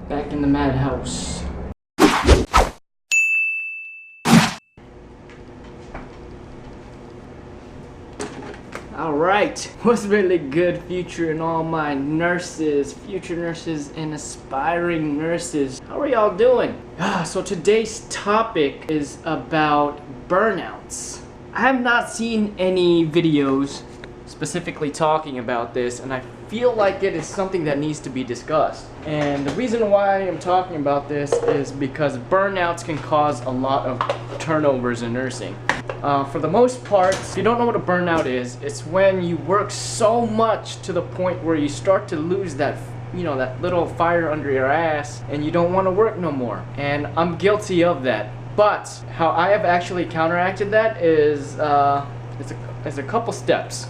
Back in the madhouse. Alright, what's really good, future and all my nurses, future nurses and aspiring nurses? How are y'all doing? So today's topic is about burnouts. I have not seen any videos specifically talking about this, and I feel like it is something that needs to be discussed. And the reason why I'm talking about this is because burnouts can cause a lot of turnovers in nursing. For the most part, if you don't know what a burnout is, it's when you work so much to the point where you start to lose that, you know, that little fire under your ass and you don't want to work no more. And I'm guilty of that. But how I have actually counteracted that is it's a couple steps.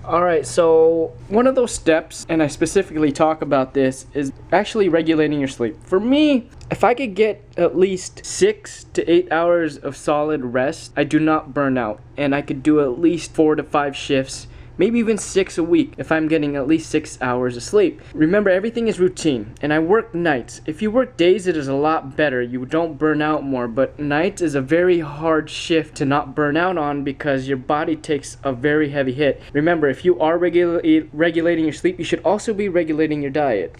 Alright, so one of those steps, and I specifically talk about this, is actually regulating your sleep. For me, if I could get at least 6 to 8 hours of solid rest, I do not burn out. And I could do at least 4 to 5 shifts, maybe even 6 a week if I'm getting at least 6 hours of sleep. Remember, everything is routine, and I work nights. If you work days, it is a lot better. You don't burn out more, but nights is a very hard shift to not burn out on because your body takes a very heavy hit. Remember, if you are regulating your sleep, you should also be regulating your diet.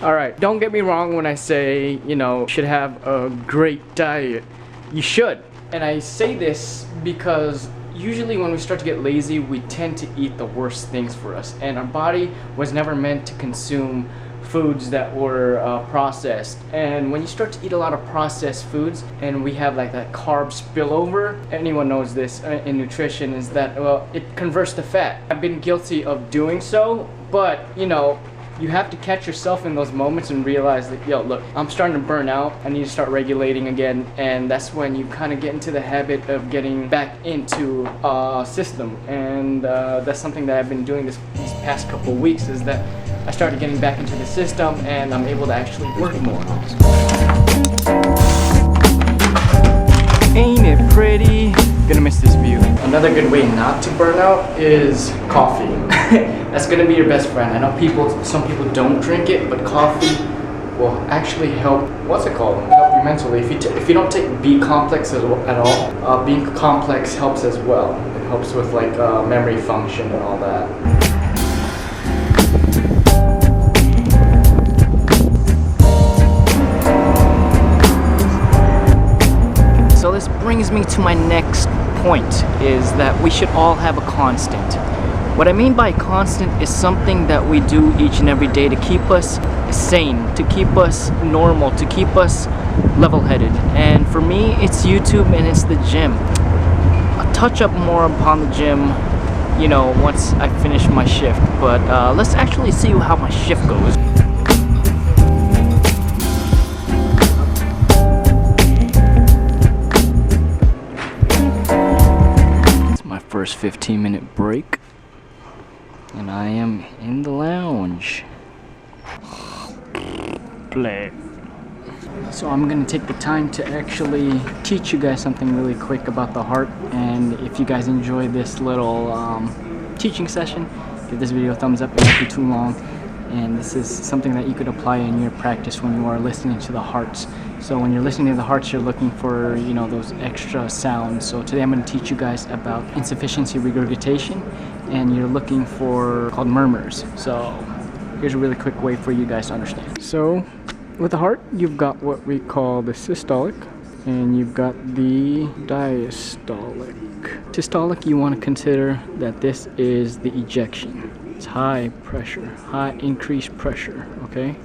Alright, don't get me wrong when I say, you know, you should have a great diet. You should. And I say this because usually when we start to get lazy, we tend to eat the worst things for us. And our body was never meant to consume foods that were processed. And when you start to eat a lot of processed foods, and we have like that carb spillover, anyone knows this in nutrition, is that, well, it converts to fat. I've been guilty of doing so, but, you know, you have to catch yourself in those moments and realize that, yo, look, I'm starting to burn out. I need to start regulating again. And that's when you kind of get into the habit of getting back into a system. And that's something that I've been doing these past couple of weeks, is that I started getting back into the system and I'm able to actually work more. Ain't it pretty? Gonna miss this view. Another good way not to burn out is coffee. That's gonna be your best friend. I know some people don't drink it, but coffee will actually help. What's it called? Help you mentally. If you don't take B complex at all, B complex helps as well. It helps with like memory function and all that. So this brings me to my next point, is that we should all have a constant. What I mean by constant is something that we do each and every day to keep us sane, to keep us normal, to keep us level-headed. And for me, it's YouTube and it's the gym. I'll touch up more upon the gym, you know, once I finish my shift. But let's actually see how my shift goes. First 15-minute break, and I am in the lounge. Play. So I'm gonna take the time to actually teach you guys something really quick about the heart, and if you guys enjoy this little teaching session, give this video a thumbs up. It won't be too long, and this is something that you could apply in your practice when you are listening to the hearts. So when you're listening to the hearts, you're looking for, you know, those extra sounds. So today I'm going to teach you guys about insufficiency regurgitation, and you're looking for called murmurs. So here's a really quick way for you guys to understand. So with the heart, you've got what we call the systolic, and you've got the diastolic. Systolic, you want to consider that this is the ejection. It's high pressure, high increased pressure, okay?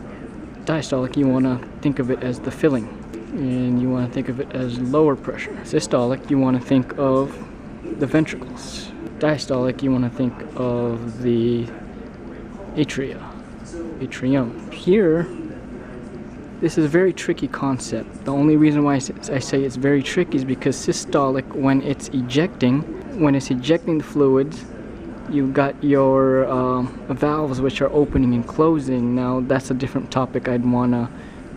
Diastolic, you want to think of it as the filling, and you want to think of it as lower pressure. Systolic, you want to think of the ventricles. Diastolic, you want to think of the atrium. Here, this is a very tricky concept. The only reason why I say it's very tricky is because systolic, when it's ejecting the fluids, you've got your valves which are opening and closing. Now that's a different topic I'd want to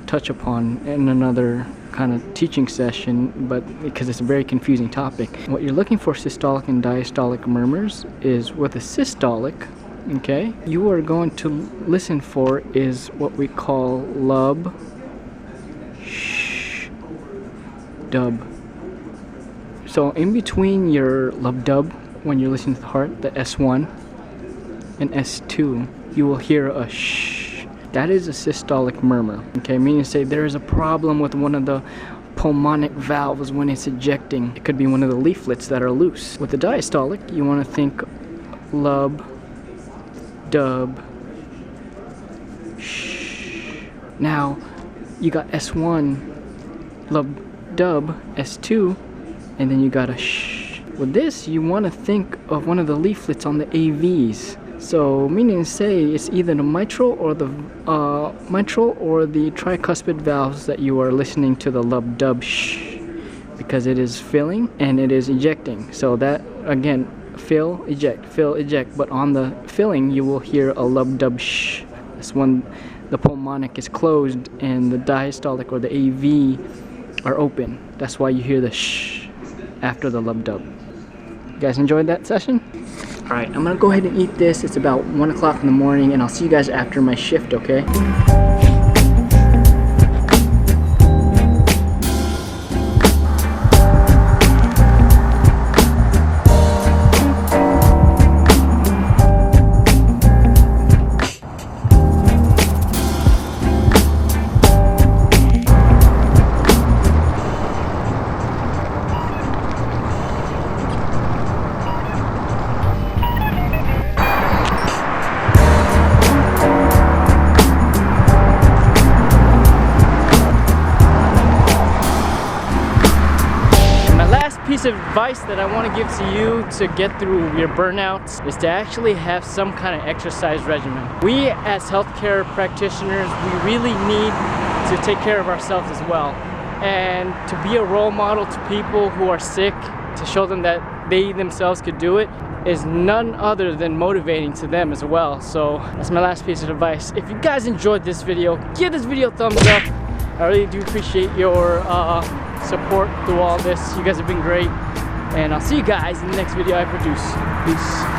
touch upon in another kind of teaching session, but because it's a very confusing topic. What you're looking for systolic and diastolic murmurs is with a systolic, Okay, you are going to listen for is what we call lub, shh, dub. So in between your lub dub, when you're listening to the heart, the S1 and S2, you will hear a shh. That is a systolic murmur. Okay, meaning to say there is a problem with one of the pulmonic valves when it's ejecting. It could be one of the leaflets that are loose. With the diastolic, you want to think lub, dub, shh. Now, you got S1, lub, dub, S2, and then you got a shh. With this, you want to think of one of the leaflets on the AVs. So, meaning to say it's either the mitral or the tricuspid valves that you are listening to the lub dub shh, because it is filling and it is ejecting. So that again, fill, eject. But on the filling, you will hear a lub dub shh. That's when the pulmonic is closed and the diastolic or the AV are open. That's why you hear the shh after the lub dub. You guys enjoyed that session? Alright, I'm gonna go ahead and eat this. It's about 1 o'clock in the morning, and I'll see you guys after my shift, okay? Piece of advice that I want to give to you to get through your burnouts is to actually have some kind of exercise regimen. We as healthcare practitioners, we really need to take care of ourselves as well, and to be a role model to people who are sick, to show them that they themselves could do it, is none other than motivating to them as well. So that's my last piece of advice. If you guys enjoyed this video, give this video a thumbs up. I really do appreciate your support through all this. You guys have been great, and I'll see you guys in the next video I produce. Peace.